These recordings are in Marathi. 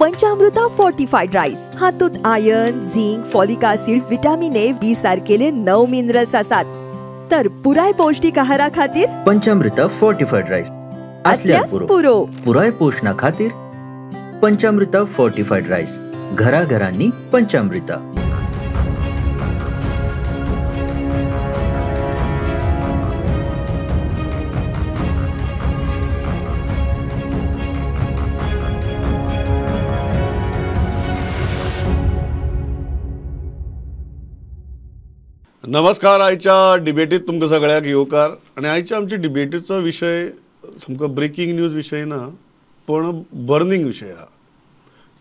पंचामृता फोर्टिफाईड राईस हातूंत iron, zinc, folic acid, vitamin A, B सारकेले 9 मिनरल्स आसात. तर पुराय पौष्टिक आहारा खातीर पंचामृता फोर्टिफाईड राईस असल्यास पुरो. पुराय पोषणा खातीर पंचामृता फोर्टिफाईड राईस. घराघरांनी पंचामृता. नमस्कार. आयच्या डिबेटीत तुमकां सगळ्याक येवकार. आनी आयच्या आमच्या डिबेटीचो विशय सामको ब्रेकींग न्यूज विशय ना, पण बर्निंग विशय आहा.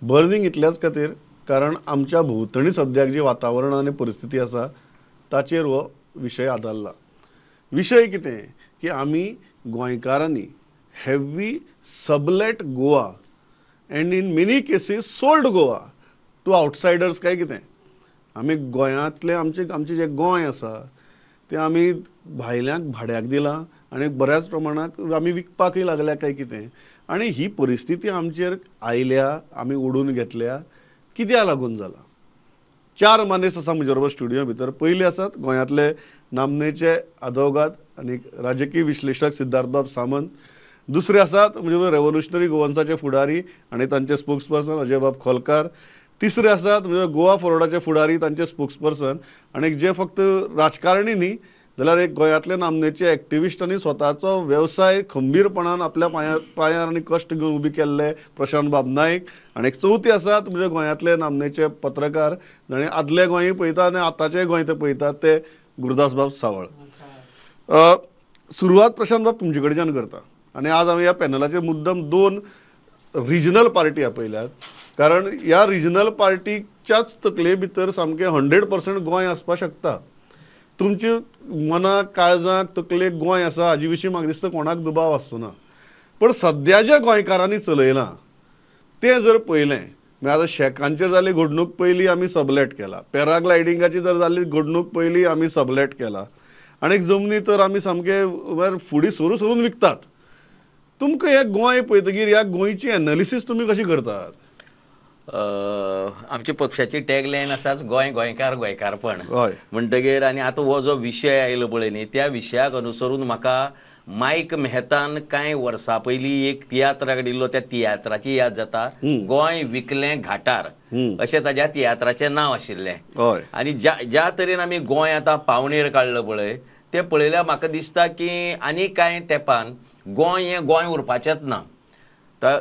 बर्निंग इतल्याच खातीर कारण आमच्या भोंवतणी सद्याक जी वातावरण आनी परिस्थिती आसा ताचेर हो विशय आदारला. विशय कितें की आमी गोंयकारांनी have we sublet Goa and in many cases sold Goa to outsiders काय कितें. आमी गोंयांतले आमचें जें गोंय आसा तें आमी भायल्यांक भाड्याक दिलां आनी बऱ्याच प्रमाणाक आमी विकपाकय लागल्या काय कितें. आनी ही परिस्थिती आमचेर आयल्या, आमी ओडून घेतल्या, कित्याक लागून जाला. 4 मानेस आसा म्हजे बरोबर स्टुडियो भितर. पयले आसात गोंयांतले नामनेचे आदवोगाद आनी राजकीय विश्लेशक सिद्धार्थबाब सामंत. दुसरे आसात म्हणजे बरोबर रेव्होल्युशनरी गोवन्साचे फुडारी आनी तांचे स्पोक्सपर्सन अजयबाब खोलकार. तिसरे आसात म्हणजे गोवा फॉरवर्डाचे फुडारी, तांचे स्पोक्सपर्सन. आनी जे फक्त राजकारणी न्ही जाल्यार एक गोंयांतले नामनेचे एक्टिविस्ट आनी स्वताचो वेवसाय खंबीरपणान आपल्या पांयार आनी कश्ट घेवन उबी केल्ले प्रशांत बाब नायक. आनी एक चवथी आसात म्हणजे गोंयांतले नामनेचे पत्रकार जाणें आदले गोंय पळयता आनी आतांचें गोंय ते पळयतात ते गुरुदास बाब सावळ. सुरवात प्रशांत बाब तुमचे कडच्यान करता. आनी आज हांवें ह्या पॅनलाचेर मुद्दम 2 रिजनल पार्टी आपयल्यात कारण ह्या रिजनल पार्टीच्याच तकले भितर सामकें 100% गोंय आसपाक शकता. तुमचे मनाक, काळजाक, तकलेक गोंय आसा हाजे विशीं म्हाका दिसता कोणाक दुबाव आसचो ना. पण सद्या ज्या गोंयकारांनी चलयलां तें जर पळयलें मागीर आतां शेकांचेर जाल्ली घडणूक पयली आमी सबलेट केला, पॅराग्लायडिंगाची जर जाल्ली घडणूक पयली आमी सबलेट केला, आनीक जमनी तर आमी सामकें फुडें सरून विकतात. तुमकां हें गोंय पळयतकीर ह्या गोंयची एनालिसीस तुमी कशी करतात? आमच्या पक्षाची टॅगलायन आसाच गोंय गोंयकार गोंयकारपण म्हणटगीर. आनी आतां हो जो विशय आयलो पळय न्ही त्या विशयाक अनुसरून म्हाका मायक मेहतान कांय वर्सां पयलीं एक तियात्र काडिल्लो, त्या तियात्राची याद जाता. गोंय विकलें घाटार अशें ताच्या तियात्राचें नांव आशिल्लें. आनी ज्या तरेन आमी गोंय आतां पावणेर काडलो पळय तें पळयल्यार म्हाका दिसता की आनी कांय तेंपान गोंय हें गोंय उरपाचेंच ना.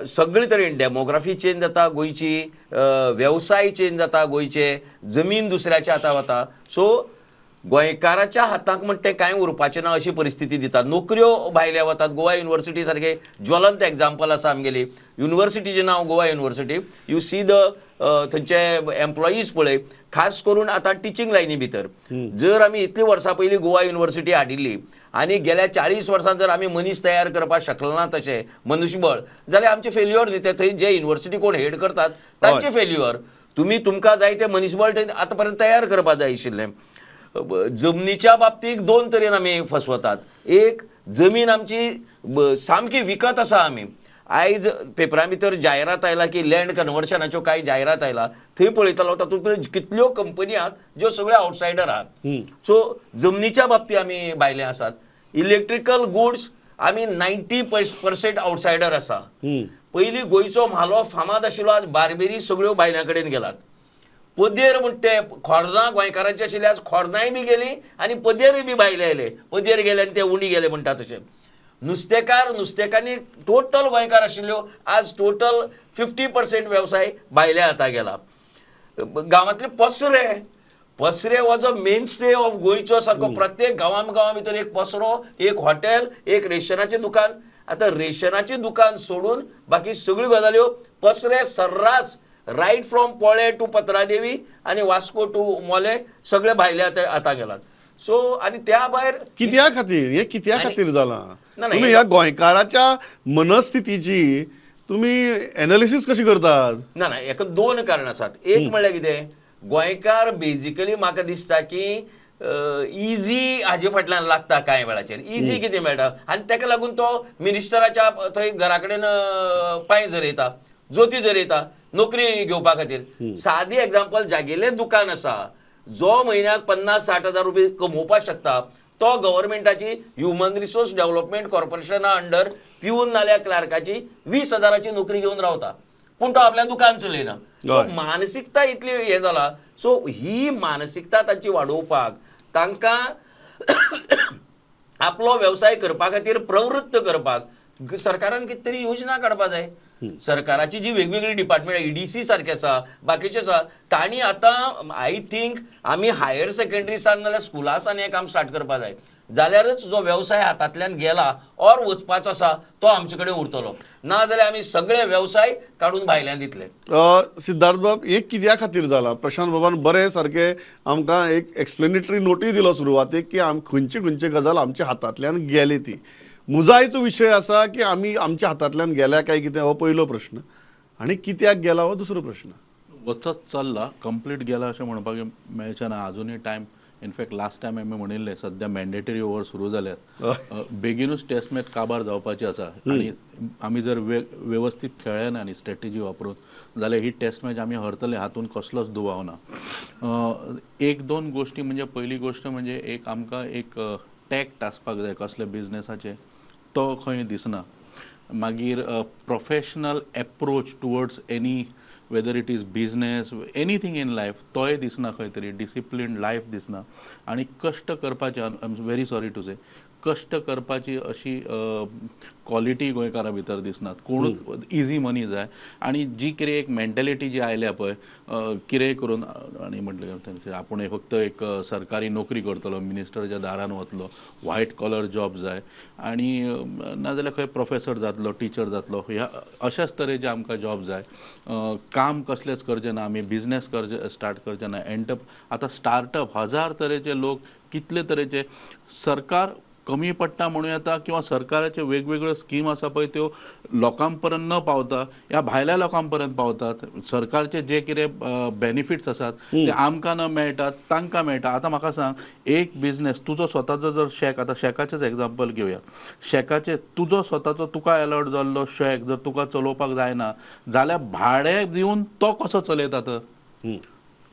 सगळे तरेन डेमोग्राफी चेंज जाता गोंयची, वेवसाय चेंज जाता गोंयचे, जमीन दुसऱ्याच्या हातांत वता. सो गोंयकाराच्या हातांत म्हणटा तें कांय उरपाचें ना अशी परिस्थिती दिता. नोकऱ्यो भायल्या वतात. गोवा युनिवर्सिटी सारके ज्वलंत एग्जाम्पल आसा आमगेली. युनिवर्सिटीचें नांव Goa university. You see the थंयचे एम्प्लॉईज पळय, खास करून आतां टिचींग लायनी भितर. जर आमी इतलीं वर्सां पयलीं गोवा युनिवर्सिटी हाडिल्ली आनी गेल्या 40 वर्सां जर आमी मनीस तयार करपाक शकलो ना तशें मनुश्यबळ, जाल्यार आमचें फेल्युअर न्ही तें. थंय जे युनिवर्सिटी कोण हेड करतात तांचें फेल्युअर. तुमकां जाय तें मनीसबळ आतां पर्यंत तयार करपाक जाय आशिल्लें. जमनीच्या बाबतींत 2 तरेन आमी फसवतात. एक, जमीन आमची सामकी विकत आसा आमी. आयज पेपरां भितर जायरात आयला की लँड कन्वर्शनाच्यो कांय जायरात आयला. थंय पळयतालो तातूंत कितल्यो कंपनी आहात ज्यो सगळ्यो आउटसायडर आहात. सो जमनीच्या बाबतींत आमी भायले आसात. इलेक्ट्रिकल गुड्स आमी 90% आउटसायडर आसा. पयलीं गोंयचो म्हालो फामाद आशिल्लो, आज बार्बेरी सगळ्यो भायल्या कडेन गेलात. पदेर म्हणटे खोर्दां गोंयकारांची आशिल्ली, आज खोर्दांय बी गेली आनी पदेरूय बी भायले आयले. पदेर गेले आनी ते उंडी गेले म्हणटा तशें. नुस्तेकांनी टोटल गोंयकार आशिल्ल्यो, आज टोटल 50% वेवसाय भायल्या हातांत गेला. गांवांतले पसरे was a mainstay of गोंयचो सारको. प्रत्येक गांवां भितर एक पसरो, एक हॉटेल, एक रेशनाचें दुकान. आतां रेशनाचें दुकान सोडून बाकी सगळ्यो गजाल्यो पसरे सर्रास रायट फ्रॉम पोळे टू पत्रादेवी आनी वास्को टू मोले सगळे भायल्या हातांत गेलात. सो आनी त्या भायर कित्या खातीर जालां? तुमी ह्या गोंयकाराच्या मनस्थितीची तुमी एनालिसीस कशी करतात? ना हेका 2 कारणां आसात. एक म्हणल्यार कितें, गोंयकार बेजिकली म्हाका दिसता की इजी हाजे फाटल्यान लागता कांय वेळाचेर. इजी कितें मेळटा आनी ताका लागून तो मिनिस्टराच्या थंय घरा कडेन पांय झरयता, जोती झरयता. नोकरी घेवपा खातीर. सादी एग्जांपल, जागेले दुकान आसा, जो म्हयन्याक 50-60 हजार रुपये कमोवपाक शकता, तो गव्हर्मेंटाची ह्युमन रिसोर्स डेव्हलपमेंट कॉर्पोरेशना अंडर पिऊन नाल्या क्लार्काची 20 हजाराची नोकरी घेऊन रावता, पूण तो आपल्या दुकान चलयना. सो मानसिकता इतली हे जाला. सो ही मानसिकता तांची वाडोवपाक, तांकां आपलो व्यवसाय करपा खातीर प्रवृत्त करपाक सरकारान कितें तरी योजना काडपा जाय. सरकाराची जी वेगवेगळी डिपार्टमेंट, EDC सारखे आसा, बाकीचे आसा, तांणी आतां आय थिंक आमी हायर सेकंडरीसान नाल्यार स्कुलासान हें काम स्टार्ट करपा जाय. जाल्यारच जो व्यवसाय हातांतल्यान गेला और वचपाचो आसा तो आमचे कडेन उरतलो. ना जाल्यार आमी सगळे व्यवसाय काडून भायल्यान दितले. सिद्धार्थ बाब, हे कित्या खातीर जाला? प्रशांत बाबान बरें सारकें आमकां एक एक्सप्लेनेटरी नोटूय दिलो सुरवातेक की खंयची खंयची गजाल आमच्या हातांतल्यान गेली ती. मुजायेचो विशय आसा की आमी आमच्या हातांतल्यान गेल्या काय कितें, हो पयलो प्रश्न. आनी कित्याक गेला हो दुसरो प्रश्न. वचत चल्ला, कंप्लीट गेला अशें म्हणपाक मेळचें ना. आजुनूय टायम, इनफॅक्ट लास्ट टायम आमी म्हणिल्लें सद्या मॅन्डेटरी ओवर सुरू जाल्यात, बेगीनूच टेस्ट मॅच काबार जावपाची आसा. आनी आमी जर वेवस्थीत खेळ्ळे ना आनी स्ट्रॅटेजी वापरून जाल्यार ही टेस्ट मॅच आमी हरतले, हातूंत कसलोच दुबाव ना. एक दोन गोश्टी म्हणजे, पयली गोश्ट म्हणजे एक आमकां एक टॅक्ट आसपाक जाय कसले बिजनेसाचे, तो खंय दिसना. मागीर professional approach towards any, whether it is business, anything in life, तोय दिसना. खंय तरी डिसिप्लिन्ड लायफ दिसना. आनी कश्ट करपाचें, I am very sorry to say, कश्ट करपाची अशी क्वॉलिटी गोंयकारां भितर दिसनात. कोणूच इजी मनी जाय. आनी जी कितें एक मेंटेलिटी जी आयल्या पळय, कितेंय करून, आनी म्हटलें आपूण फक्त एक सरकारी नोकरी करतलो, मिनिस्टराच्या दारान वतलो, व्हायट कॉलर जॉब जाय, आनी नाजाल्यार खंय प्रोफेसर जातलो, टिचर जातलो, ह्या अशाच तरेचे आमकां जॉब जाय. काम कसलेंच करचें ना, आमी बिजनेस स्टार्ट करचें ना. आतां स्टार्टअप 1000 तरेचे लोक, कितले तरेचे. सरकार कमी पडटा म्हणूं येता, किंवा सरकाराचे वेगवेगळ्यो स्कीम आसा पळय त्यो लोकां पर्यंत न पावता, ह्या भायल्या लोकां पर्यंत पावतात. सरकारचे जे कितें बेनिफिट्स आसात ते आमकां न मेळटात, तांकां मेळटा. आतां म्हाका सांग, एक बिजनेस तुजो स्वताचो जर शेक, आतां शेकाचेच एग्जांपल घेवया, शेकाचे तुजो स्वताचो तुका अलॉट जाल्लो शेक जर तुका चलोवपाक जायना जाल्यार भाडें दिवन तो कसो चलयता तर?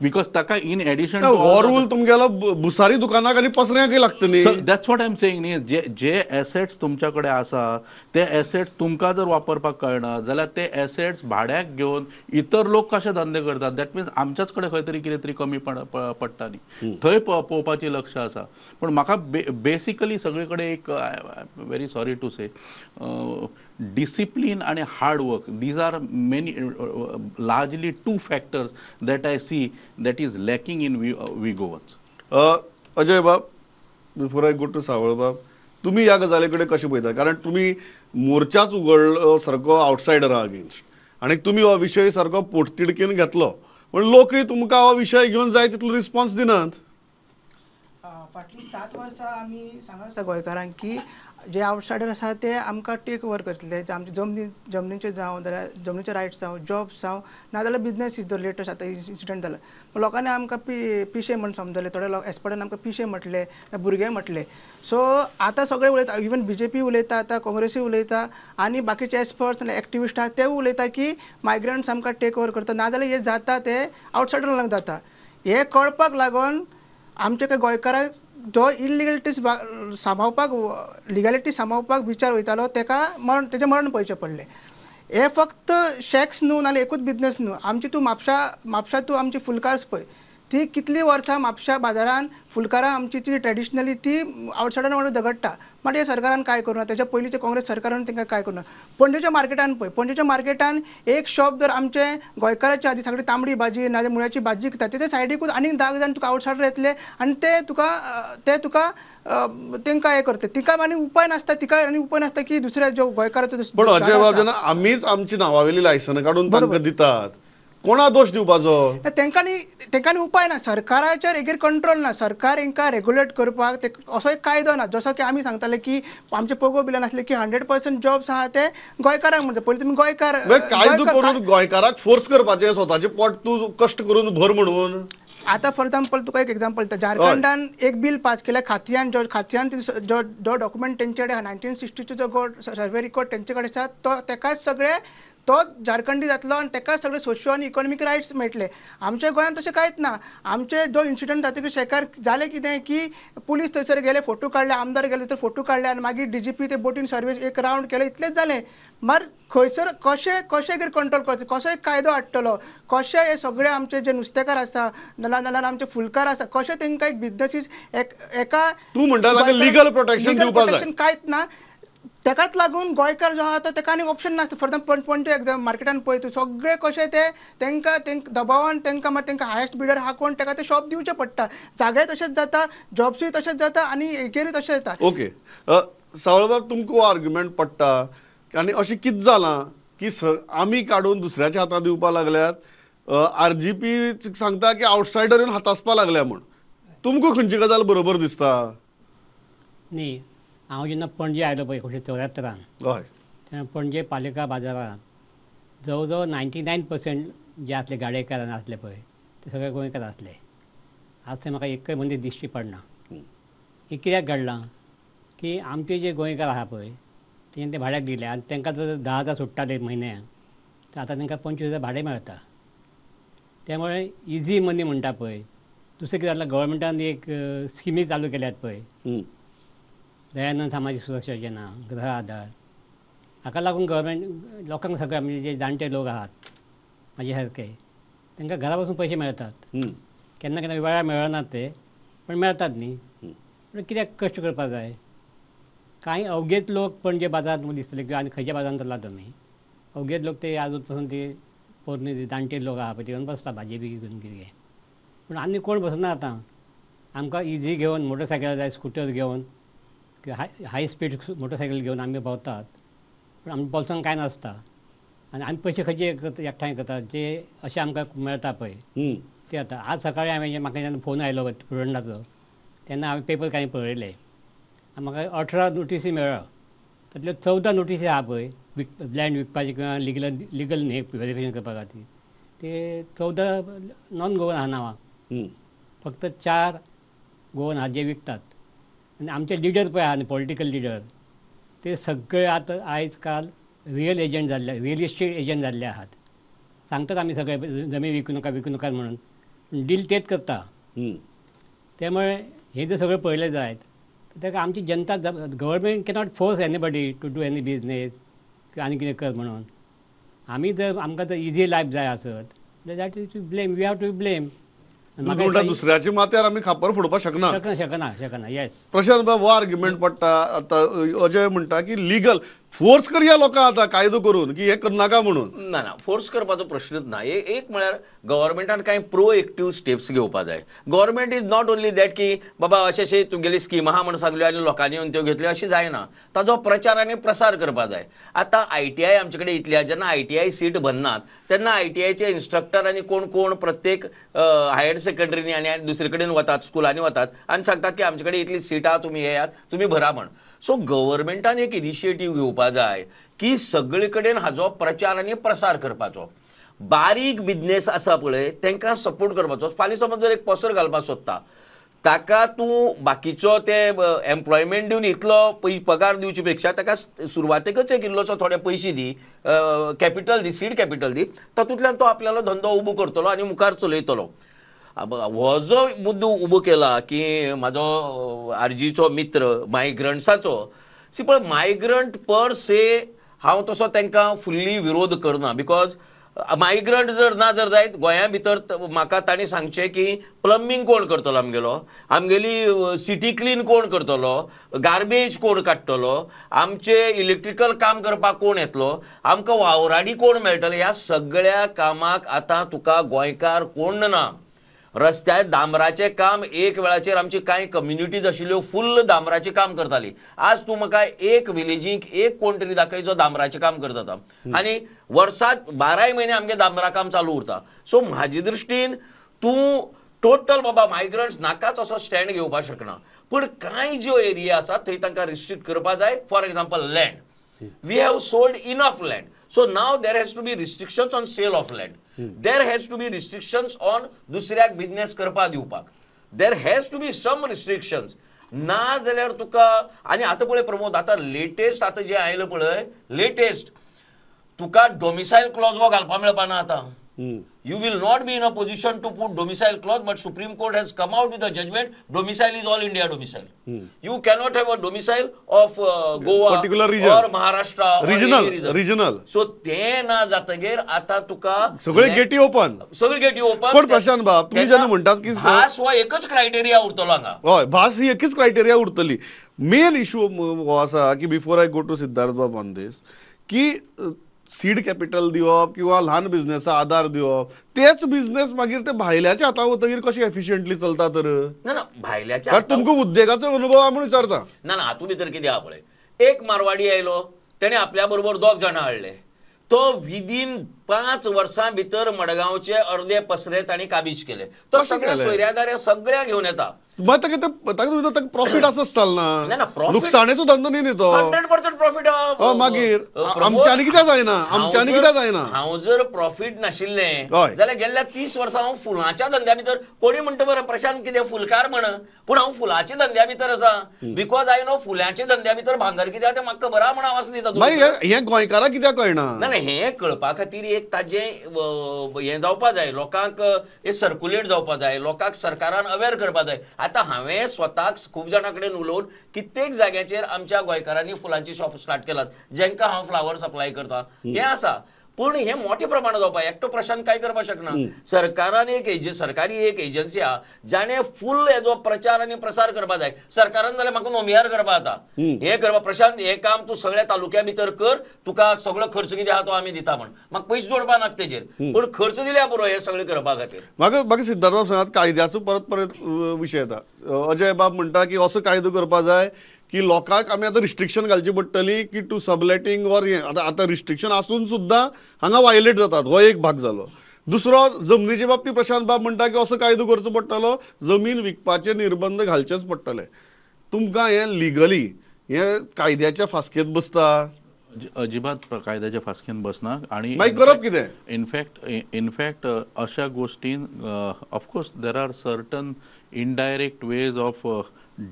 बिकॉज ताका इन एडिशन हो रूल तुमगेलो भुसारी दुकानाक आनी पसऱ्यांकय लागता न्ही. That's what I am saying न्ही. जे एसेट्स तुमच्या कडेन आसा ते एसेट्स तुमकां जर वापरपाक कळना जाल्यार ते एसेट्स भाड्याक घेवन इतर लोक कशे धंदे करतात. दॅट मिन्स आमच्याच कडेन खंय तरी कितें तरी कमी पडटा न्ही. थंय पळोवपाचें लक्ष आसा. पण म्हाका बेसिकली सगळे कडेन एक, very sorry to say, discipline and hard work, these are many largely two factors that I see that is lacking in we Goans. Ajay बाब, बिफोर आय गो टू सावळ बाब, तुम्ही या गजाली कडेन कशें पळयता? कारण तुम्ही मोर्चाच उगडलो सारको आउटसायडरा अगेन्स्ट, आनी तुम्ही हो विशय सारको पोटतिडकीन घेतलो, पण लोकय तुमकां हो विशय घेवन जाय तितलो रिस्पॉन्स दिनात. फाटली 7 वर्सां आमी सांगता गोंयकारांक की जे आउटसायडर आसा ते आमकां टेक ओवर करतले. आमचे जमनीचे जावं, जाल्यार जमनीचे रायट्स जावं, जॉब्स जावं, नाजाल्यार बिजनेसीस जो लेटस्ट आतां इन्सिडंट जाला, लोकांनी आमकां पिशे म्हण समजले. थोडे लोक एस्पर्टान आमकां पिशे म्हटले, भुरगे म्हटले. सो आतां सगळे उलयता, इवन BJP उलयता, आतां काँग्रेसूय उलयता, आनी बाकीचे एक्सपर्ट्स आनी एक्टिविस्ट आहा ते उलयता की मायग्रंट्स आमकां टेक ओवर करता, नाजाल्यार हे जाता ते आउटसायडरांक जाता. हे कळपाक लागून आमचे काही गोंयकारांक जो इलिगलिटीज सांबाळपाक, लिगलिटी सांबाळपाक विचार वयतालो तेजें मरण पळोवचें पडलें. हे फक्त शॅक्स न्हू, नाल्यार एकूच बिजनेस न्हू. आमची तूं म्हापशा तूं आमची फुलकार्स पळय, ती कितलीं वर्सां म्हापशा बाजारान फुलकारां आमची ती ट्रेडिशनली ती आउटसायडरां वांगडा झगडटा. मात हे सरकारान काय करूना, तेच्या पयलींचे काँग्रेस सरकारान तांकां काय करूना. पणजेच्या मार्केटान पळय, पणजेच्या मार्केटान एक शॉप जर आमचे गोंयकाराचे आदी सगळी तांबडी भाजी नाजाल्यार मुळ्याची भाजी विकता, तेच्या सायडीकूच आनीक 10 जाण तुका आउटसायडर येतले आनी ते तुका तांकां हे करता. तिका आनी उपाय नासता की दुसऱ्या जो गोंयकाराचो. पण अजय बाब, जेन्ना आमीच आमची नांवावेली लायसनां काडून तांकां दितात, कोणा दोश दिवपाचो? तेंकांनी उपाय ना, सरकाराचेर हेजेर कंट्रोल ना. सरकार हांकां रेग्युलेट करपाक असो एक कायदो ना. जसो की आमी सांगताले की आमचे पोगो बिलान आसले की 100% जॉब्स आहा ते गोंयकारांक म्हणटा. पयलीं तुमी गोंयकार कायदो करून गोंयकाराक फोर्स करपाचें, स्वताचें पोट तूं कश्ट करून भर म्हणून. आतां फॉर एग्जांपल तुका एक एग्जांपल दिता, झारखंडान एक बिल पास केलें खात्यान जो डॉक्युमेंट तेंचे कडेन 1960 जो सर्वे रिकॉर्ड तेंचे कडेन आसा, तेकाच सगळे तो झारखंडी जातलो आनी ताका सगळे सोशियो आनी इकॉनॉमीक रायट्स मेळटले. आमच्या गोंयांत तशें कांयच ना. आमचे जो इन्सिडंट जातकीर शेकार जालें कितें की पुलीस थंयसर गेले, फोटो काडले, आमदार गेले तर फोटो काडले आनी मागीर DGP ते बोटीन सर्वीस एक रावंड केले, इतलेंच जालें. मार खंयसर कशें कंट्रोल करचो, कसो एक कायदो हाडटलो, कशें हे सगळे आमचे जे नुस्तेकार आसा नाल्यार आमचे फुलकार आसा, कशें तांकां एक बिझनसीस एका तूं म्हणटा ताका लीगल प्रोटेक्शन दिवपाक जाय. कांयच ना. ताकाच लागून गोंयकार जो आहा तो ताका आनी ऑप्शन नासता. फॉर एग्जांपल पणजे एग्जाम मार्केटान पळय तूं सगळे कशें ते तांकां दबावान तांकां हायस्ट बिडर हा कोण ताका ते शॉप दिवचे पडटा. जागे तशेंच जाता, जॉब्सूय तशेंच जाता आनी हेजेरूय तशें जाता. ओके सावळबाब, तुमकां आर्ग्युमेंट पडटा आनी अशें कितें जालां की आमी काडून दुसऱ्याच्या हातांत दिवपाक लागल्यात. RGP सांगता की आवटसायडर येवन हातासपाक लागल्या म्हूण. तुमकां खंयची गजाल बरोबर दिसता? न्ही, हांव जेन्ना पणजे आयलो पळय 1974 हय, तेन्ना पणजे पालिका बाजारांत जवळ जवळ 99% जे आसले गाडेकार आसले पळय ते सगळे गोंयकार आसले. आज थंय म्हाका एकय मनीस दिश्टी पडना. हे कित्याक घडलां की आमचे जे गोंयकार आहा पळय तेंचे ते भाड्याक दिले आनी तांकां जर 10,000 सुट्टाले म्हयन्याक तर आतां तांकां 25,000 भाडें मेळटा. त्यामुळे इझी मनी म्हणटा पळय. दुसरें कितें जालां, गव्हर्मेंटान एक स्किमी चालू केल्यात पळय, दयानंद सामाजीक सुरक्षा योजना, गृह आधार. हाका लागून गव्हर्मेंट लोकांक सगळ्या म्हणजे जे जाणटे लोक आहात म्हाजे सारके तांकां घरा बसून पयशे मेळटात. केन्ना केन्ना वेळार मेळनात ते, पण मेळटात न्ही. पूण कित्याक कश्ट करपाक जाय? कांय अवघेच लोक पणजे बाजारांत दिसतले किंवा आनी खंयच्या बाजारांत चल्ला तुमी, अवघेच लोक ते आजून पासून ते पोरणे जाणटे लोक आहा पळय ते घेवन बसता भाजी बी घेवन कितें. पूण आनी कोण बसना आतां. आमकां इझी घेवन मोटरसायकल जाय, स्कुटर घेवन किंवा हाय स्पीड मोटरसायकल घेवन आमी भोंवतात. पूण आमच्या बोल्सांत कांय नासता आनी आमी पयशे खंयचे एकठांय करतात जे अशें आमकां मेळटा पळय ते. आतां आज सकाळीं हांवें म्हाका जेन्ना फोन आयलो स्टुडंटाचो तेन्ना हांवें पेपर कांय पळयले आनी म्हाका 18 नोटीसी मेळ्ळ्यो. तातल्यो 14 नोटीसी आहा पळय लँड विकपाची किंवा लिगल न्ही व्हेरिफिकेशन करपा खातीर, ते 14 नॉन गोवन आहा नांवां. फक्त 4 गोवन आहा जे विकतात. आनी आमचे लिडर पळय आहा न्ही पॉलिटिकल लिडर ते सगळे आतां आयज काल रियल एजंट जाल्ले, रियल इस्टेट एजंट जाल्ले आहात. सांगतात आमी सगळे जमीन विकूं नाका म्हणून, डील तेच करता. त्यामुळे हे जर सगळें पळयलें जायत ताका आमची जनता, government cannot force anybody to do any business किंवा आनी कितें कर म्हणून. आमी जर आमकां जर इझी लायफ जाय आसत that is to blame, we have to blame. म्हणटा दुसऱ्याच्या माथ्यार आमी खापर फोडपाक शकना. शकना. येस प्रशांत बाब, हो आर्ग्युमेंट पडटा. आतां अजय म्हणटा की लिगल फोर्स करया लोकां आतां कायदो करून की हे करनाका म्हणून. ना फोर्स करपाचो प्रश्नच ना. एक म्हळ्यार गव्हर्मेंटान कांय प्रोएक्टीव स्टेप्स घेवपा जाय. Government is not only that की बाबा अशें तुगेली स्कीम आहा म्हणून सांगल्यो आनी लोकांनी येवन त्यो घेतल्यो अशें जायना. ताजो प्रचार आनी प्रसार करपा जाय. आतां ITI आमचे कडेन इतल्या जेन्ना ITI सीट भरनात तेन्ना ITIचे इन्स्ट्रक्टर आनी कोण कोण प्रत्येक हायर सेकंडरीनी आनी दुसरे कडेन वतात, स्कुलांनी वतात आनी सांगतात की आमचे कडेन इतली सीट आहा, तुमी येयात, तुमी भरा म्हण. सो गव्हर्मेंटान एक इनिशिएटीव घेवपा जाय की सगळे कडेन हाजो प्रचार आनी प्रसार करपाचो. बारीक बिजनेस आसा पळय तांकां सपोर्ट करपाचो. फाल्यां समज जर एक पसर घालपाक सोदता ताका तूं बाकीचो ते एम्प्लॉयमेंट दिवन इतलो पगार दिवचे पेक्षा ताका सुरवातेकच एक इल्लोसो थोडे पयशे दी, कॅपिटल दी, सीड कॅपिटल दी, तातूंतल्यान तो आपल्यालो धंदो उबो करतलो आनी मुखार चलयतलो. हो जो मुद्दो उबो केला की म्हाजो RGचो मित्र मायग्रंट्साचो, सी पळय मायग्रंट पर से हांव तसो तांकां फुल्ली विरोध करना. बिकॉज मायग्रंट जर ना जर जायत गोंया भितर म्हाका तांणी सांगचें की प्लंबींग कोण करतलो, आमगेली सिटी क्लीन कोण करतलो, गार्बेज कोण काडटलो, आमचे इलेक्ट्रिकल काम करपाक कोण येतलो, आमकां वावराडी कोण मेळटले. ह्या सगळ्या कामाक आतां तुका गोंयकार कोण ना. रस्त्यार डांबराचें काम एक वेळाचेर आमची कांय कम्युनिटीज आशिल्ल्यो फुल्ल डांबराचें काम करताली. आज तूं म्हाका एक विलेजीक एक कोण तरी दाखय जो डांबराचें काम करता आनी वर्सांत 12 म्हयने आमगे डांबरा काम चालू उरता. सो म्हाजे दृश्टीन तूं टोटल बाबा मायग्रंट्स नाकाच असो स्टँड घेवपाक शकना. पूण कांय ज्यो एरिया आसात थंय तांकां रिस्ट्रिक्ट करपा जाय. For example land, we have sold enough land. So now there has to be restrictions on sale of land. There has to be restrictions on दुसऱ्याक बिझनेस करपा दिवपाक. There has to be some restrictions. ना जाल्यार तुका आनी आतां पळय प्रमोद, आतां लेटेस्ट आतां जें आयलां पळय लेटेस्ट, तुका डोमिसायल क्लॉज हो घालपाक मेळपाना आतां. You will not be in a position to put domicile clause, but Supreme Court has come out with a judgment. Domicile is all India domicile. You cannot have a domicile of Goa particular region or Maharashtra regional or any regional. So ते ना जातगेर आता तुका सगळे गेटी ओपन. सगळे गेटी ओपन. पण प्रशांत बाब तुम्ही जेन्ना म्हणटात की भास हो एकच क्रायटेरिया उरतलो हांगा. हय भास ही एकच क्रायटेरिया उरतली. मेन इशू हो आसा की before I go to Siddharth बाब ऑन दिस की सीड कॅपिटल दिवप किंवा ल्हान बिझनेसा आधार दिवप तेच बिझनेस मागीर ते भायल्याच्या हातांत वतगीर कशें एफिशियंटली चलता तर ना भायल्याच्या तुमकां उद्देगाचो अनुभव आहा म्हणून विचारता. ना हातूंत भितर कितें आहा पळय, एक मारवाडी आयलो तेणे आपल्या बरोबर 2 जाणां हाडले. तो विदीन 5 वर्सां भितर मडगांवचे अर्दे पसरे तांणी काबीज केले. तो सगळ्या सोयऱ्यादाऱ्या सगळ्या घेवन येता. मग ताका प्रॉफिट आसताल ना, नुकसाणेचो धंदो न्ही तो. 100% प्रॉफिट. मागीर आमच्यानी कित्याक जायना, आमच्यानी कित्याक जायना. हांव जर प्रॉफिट नाशिल्लें जाल्यार गेल्ल्या 30 वर्सां हांव फुलांच्या धंद्या भितर, कोणी म्हणटा बरं प्रशांत कितें फुलकार म्हण, पूण हांव फुलांच्या धंद्या भितर आसा. बिकॉज आय नो फुलांच्या धंद्या भितर भांगर कित्याक तें म्हाका खबर आहा म्हण हांव आसली तातूंत. हें गोंयकाराक कित्याक कळना. ना हें कळपा खातीर एक ताजें हें जावपा जाय, लोकांक हें सर्क्युलेट जावपा जाय, लोकांक सरकारान अवेअर करपा जाय. आतां हांवें स्वताक खूब जाणां कडेन उलोवन कित्येक जाग्याचेर आमच्या गोंयकारांनी फुलांची शॉप स्टार्ट केलात, जेंकां हांव फ्लावर सप्लाय करता. हें आसा, पूण हें मोठ्या प्रमाणात जावपा एकटो प्रशांत काय करपाक शकना. सरकारान सरकारी एक एजन्सी आहा जाणे फूल हेजो प्रचार आनी प्रसार करपा जाय. सरकारान जाल्यार म्हाका नोमियार करपा जाता, हें करपा प्रशांत हें काम तूं सगळ्या तालुक्या भितर कर, तुका सगळो खर्च कितें आहा तो आमी दिता म्हण. म्हाका पयशे जोडपा नाका तेजेर, पूण खर्च दिल्या पुरो हें सगळें करपा खातीर. म्हाका सिद्धार्थ बाब सांगात, कायद्याचो परत विशय येता. अजय बाब म्हणटा की असो कायदो करपा जाय की लोकांक आमी आतां रिस्ट्रिक्शन घालची पडटली की टू सबलेटिंग ऑर आतां रिस्ट्रिक्शन आसून सुद्दां हांगा वायलेट जातात. हो एक भाग जालो. दुसरो जमनीचे बाबतीत प्रशांत बाब म्हणटा की असो कायदो करचो पडटलो, जमीन विकपाचे निर्बंध घालचेच पडटले. तुमकां हें लिगली हें कायद्याच्या फास्केत बसता? अजिबात कायद्याच्या फास्केन बसना. आणि मागीर करप कितें? इनफॅक्ट अशा गोष्टीन of course there are certain indirect ways of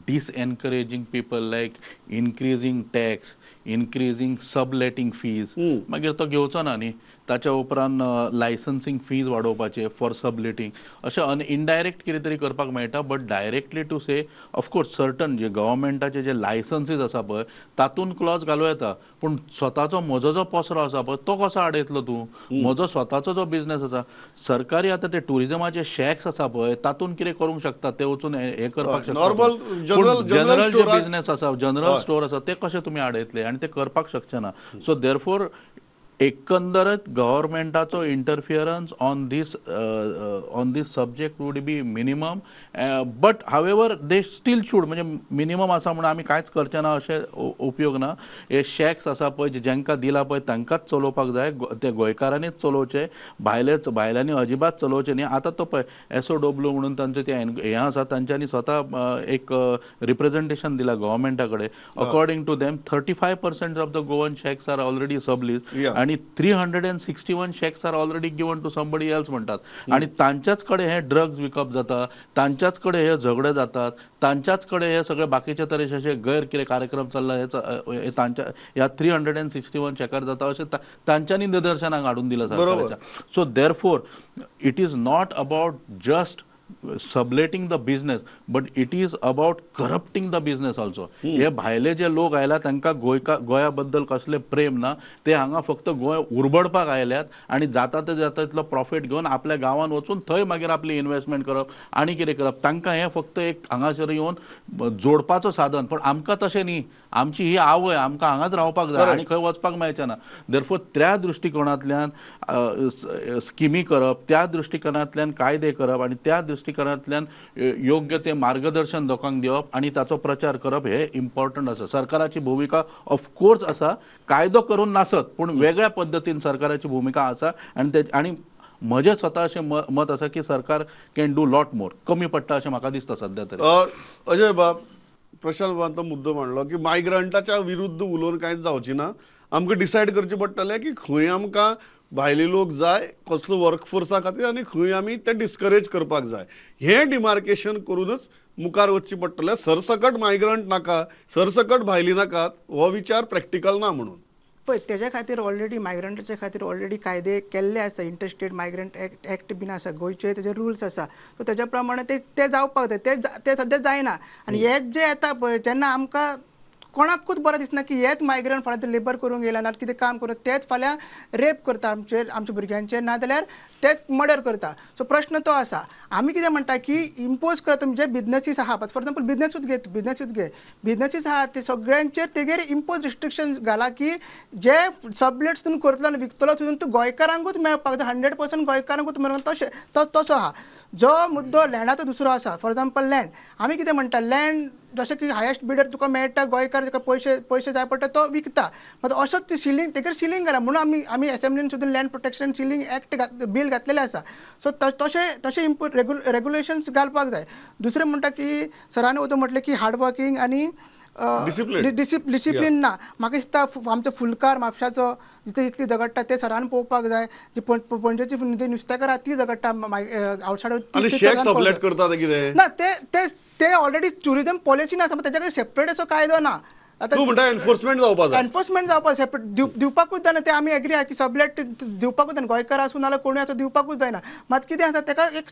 disencouraging people, like increasing tax, increasing subletting fees. मागीर तो घेवचो ना न्ही. ताच्या उपरांत लायसन्सिंग फीज वाडोवपाचे फॉर सबलेटिंग, अशें इनडायरेक्ट कितें तरी करपाक मेळटा. But directly to say of course certain जे गव्हर्मेंटाचे जे लायसन्सीस आसा पळय तातूंत क्लॉज घालूं येता, पूण स्वताचो म्हजो जो पसरो आसा पळय तो कसो आडयतलो तूं? म्हजो स्वताचो जो बिझनेस आसा, सरकारी आतां ते टुरिजमाचे शॅक्स आसा पळय तातूंत कितें करूंक शकता, ते वचून हें करपाक शकता. जनरल जे बिझनेस आसा, जनरल स्टोर आसा, ते कशें तुमी आडयतले? आनी ते करपाक शकचे ना. सो देरफोर एकंदरच गव्हर्मेंटाचो interference on this subject would be minimum. But however they still should, म्हणजे मिनिमम आसा म्हणून आमी कांयच करचे ना अशें उपयोग ना. हे शॅक्स आसा पळय जेंकां दिला पळय तांकांच चलोवपाक जाय, ते गोंयकारांनीच चलोवचे, भायल्यांनी अजिबात चलोवचे न्ही. आतां तो पळय SOW म्हणून तांचें तें हें आसा, तांच्यांनी स्वता एक रिप्रेझेंटेशन दिला गव्हर्मेंटा कडेन. According to them 35% of the Goan shacks are already sublease आणि 361 shacks are already given to somebody else म्हणटात. आणि तांच्याच कडेन हे ड्रग्स विकप जाता, तांच्याच कडेन हे झगडे जातात, तांच्याच कडेन हे सगळे बाकीचे तरेचे अशे गैर कितें कार्यक्रम चल्ला हे तांच्या ह्या 361 शॅकार जाता अशें तांच्यांनी निदर्शनाक हाडून दिलां सरकाराच्या. So देरफोर it is not about just subletting the business, but it is about corrupting the business also. हे भायले जे लोक आयला तांकां गोंया बद्दल कसले प्रेम ना, ते हांगा फक्त गोंय उरबडपाक आयल्यात आनी जाता तितलो प्रॉफिट घेवन आपल्या गांवांत वचून थंय मागीर आपली इन्वेस्टमेंट करप आनी कितें करप. तांकां हें फक्त एक हांगासर येवन जोडपाचो साधन. पण आमकां तशें न्ही, आमची ही आवय, आमकां हांगाच रावपाक जाय आनी खंय वचपाक मेळचें ना. देरफोर त्या दृश्टिकोनांतल्यान स्किमी करप, त्या दृश्टिकोनांतल्यान कायदे करप आनी त्या दृश्टिकोनांतल्यान योग्य ते मार्गदर्शन लोकांक दिवप आनी ताचो प्रचार करप हे इम्पॉर्टंट आसा. सरकाराची भुमिका ऑफकोर्स आसा, कायदो करून नासत, पूण वेगळ्या पद्दतीन सरकाराची भुमिका आसा. आनी म्हजें स्वता अशें मत आसा की सरकार कॅन डू लॉट मोर. कमी पडटा अशें म्हाका दिसता सध्या तरी. अजय बाब, प्रशांत बाबान मुद्दो मांडलो की मायग्रंटाच्या विरुद्ध उलोवन कांयच जावची ना. आमकां डिसायड करचें पडटलें की खंय आमकां भायले लोक जाय, कसलो वर्कफोर्सा खातीर, आनी खंय आमी ते डिस्करेज करपाक जाय. हें डिमार्केशन करूनच मुखार वचचें पडटलें. सरसकट मायग्रंट नाका, सरसकट भायली नाकात, हो विचार प्रॅक्टिकल ना म्हणून. पळय तेज्या खातीर ऑलरेडी मायग्रंटाच्या खातीर ऑलरेडी कायदे केल्ले आसा. इंटरस्टेट मायग्रंट एक्ट बीन आसा, गोंयचे तेजे रुल्स आसा. सो तेज्या प्रमाणे ते जावपाक जाय. ते सद्या जायना. आनी हे जे येता पळय जेन्ना आमकां कोणाकूच बरें दिसना की हेच मायग्रंट फाल्यां लेबर करूंक येयला ना कितें काम करून तेच फाल्यां रेप करता आमच्या भुरग्यांचेर नाजाल्यार तेच मर्डर करता. सो प्रश्न तो आसा. आमी कितें म्हणटा की इम्पोज करता म्हणजे बिजनसीस आहा फॉर एग्जांपल बिजनसूच घे बिजनसीस आहा ते सगळ्यांचेर तेगेर इम्पोज रिस्ट्रिक्शन्स घाला की जे सबलेट्स तुमी करतलो आनी विकतलो तितून तूं गोंयकारांकूच मेळपाक जाय. 100% गोंयकारांकूच मेळूंक तसो आहा. जो मुद्दो लँडाचो दुसरो आसा फॉर एग्जांपल लँड आमी कितें म्हणटा लँड जशें की हायेस्ट बिडर तुका मेळटा गोंयकार जाका पयशे जाय पडटा तो विकता. मात अशोच ती सिलींग तेगेर सिलींग घाला म्हणून आमी असेंब्लीन सुद्दां land protection ceiling act bill घातलेलें आसा. सो तशें रेग्युलेशन्स घालपाक जाय. दुसरें म्हणटा की सरान उदो म्हटलें की हार्ड वर्कींग आनी डिसिप्लीन ना. म्हाका दिसता आमचो फुलकार म्हापशाचो जिथे इतली झगडटा ते सरान पळोवपाक जाय. जी पणजेची नुस्तेकार आहा ती झगडटा आउटसायडर ना ते ऑलरेडी टुरिझम पॉलिसीन आसा. तेच्या खातीर सेपरेट असो कायदो ना. तूं म्हणटा एनफोर्समेंट जावपाक सेपरेट दिवपाकूच जायना. ते आमी एग्री आहा की सबलेट दिवपाकूच जायना. गोंयकार आसूं नाल्यार कोणूय आसूं दिवपाकूच जायना. मात कितें आसा तेका एक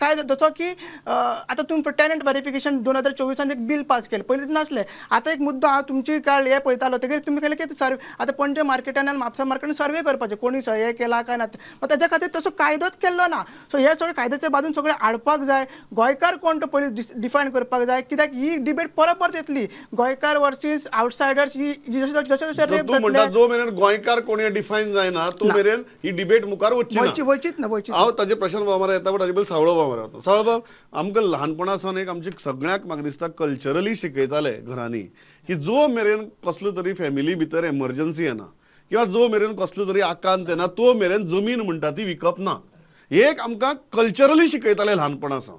कायदो जसो की आतां तुमी टेनंट व्हेरिफिकेशन 2024 एक बिल पास केलें. पयलीं नासलें. आतां एक मुद्दो हांव तुमची काल हे पळयतालो तेगेर तुमी केलें की सर्वे आतां पणजे मार्केटान आनी म्हापसा मार्केटान सर्वे करपाचें कोणी हे केला काय ना. तेच्या खातीर तसो कायदोच केल्लो ना. सो हे सगळे कायद्याच्या बाजून सगळें हाडपाक जाय. गोंयकार कोण तो पयलीं डिफायन करपाक जाय. कित्याक ही डिबेट परत येतली गोंयकार वर्सीस आउटसायडर्स जशे तूं म्हणटा जो मेरेन गोंयकार कोणी डिफायन जायना तो मेरेन ही डिबेट मुखार वचचीच ना. हांव ताजे प्रशांत बाबार येता बट ताजे पयलीं सावळो बाबार येता. सावळो बाब आमकां ल्हानपणासान एक आमचे सगळ्यांक म्हाका दिसता कल्चरली शिकयताले घरांनी की जो मेरेन कसलो तरी फॅमिली भितर एमर्जन्सी येना किंवा जो मेरेन कसलो तरी आकांत येना तो मेरेन जमीन म्हणटा ती विकप ना. एक आमकां कल्चरली शिकयताले ल्हानपणासान.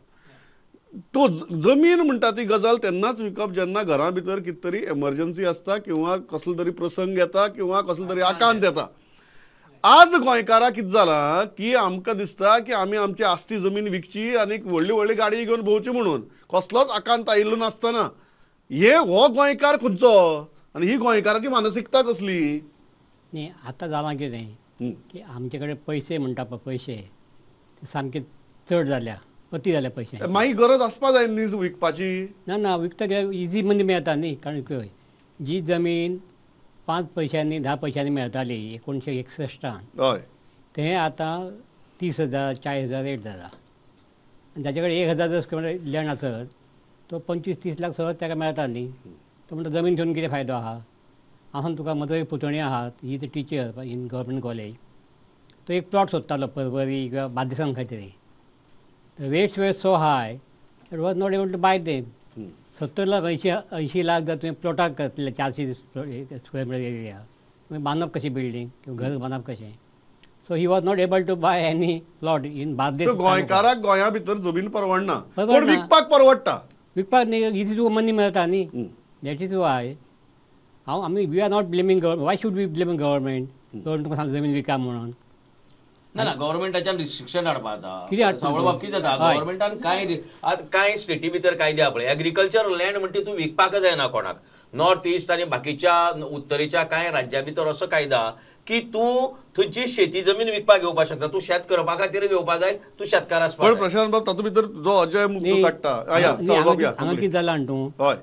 तो जमीन म्हणटा ती गजाल तेन्नाच विकप जेन्ना घरा भितर कितें तरी एमर्जन्सी आसता किंवा कसलो तरी प्रसंग येता किंवा कसलो तरी आकांत येता. आज गोंयकारां कितें जालां की आमकां दिसता की आमी आमची आस्ती जमीन विकची आनी व्हडली व्हडली गाडी घेवन भोंवची म्हणून कसलोच आकांत आयिल्लो नासतना हो गोंयकार खंयचो आनी ही गोंयकाराची मानसिकता कसली. न्ही आतां जालां कितें की आमचे कडेन पयशे म्हणटा पळय पयशे ते सामके चड जाल्या अती जाल्या पयशे. मागीर गरज आसपा जाय न्ही विकपाची. ना विकता इजी मनी मेळटा न्ही. कारण पळय जी जमीन 5 पैशांनी 10 पैशांनी मेळटाली 1961 हय तें आतां 30,000 40,000 रेट जाला. आनी ताचे कडेन 1,000 स्क्वेअर लँड आसत तो 25-30 लाख सहज ताका मेळटा न्ही. तो म्हणटा जमीन घेवन कितें फायदो आहा. हांव तुका म्हजो एक पुतणी आहात ही टिचर इन गव्हर्मेंट कॉलेज. तो एक प्लॉट सोदतालो परवरी किंवा बार्देसान खंय तरी. Rates were so high it was not able to buy them. 70 lakh 80 lakh जर तुवें प्लॉटाक घातले 400 स्क्वेअर मिटर एरिया तुवें बांदप कशें बिल्डींग किंवा घर बांदप कशें. So he was not able to buy any plot in Bardez. गोंयकाराक गोंया भितर जमीन परवडना पूण विकपाक परवडटा. विकपाक न्ही इजी टू मनी मेळटा न्ही. दॅट इज वाय आमी we are not blaming government. Why should be blaming government. Government तुका सांग जमीन विका म्हणून. ना गव्हर्मेंटाच्यान रिस्ट्रिक्शन हाडपा जाता. सावळ बाब कितें जाता गव्हर्मेंटान कांय स्टेटी भितर कायदे आहा पळय एग्रीकल्चर लँड म्हणटा तूं विकपाक जायना कोणाक. नॉर्थ इस्ट आनी बाकीच्या उत्तरेच्या कांय राज्यां भितर असो कायदो आहा की तूं थंयची शेती जमीन विकपाक घेवपाक शकता. तूं शेत करपा खातीर घेवपा जाय तूं शेतकार आसपा. पण प्रशांत बाब तातूंत भितर जो अजय मुद्दो काडटा हांगा कितें जालां तूं हय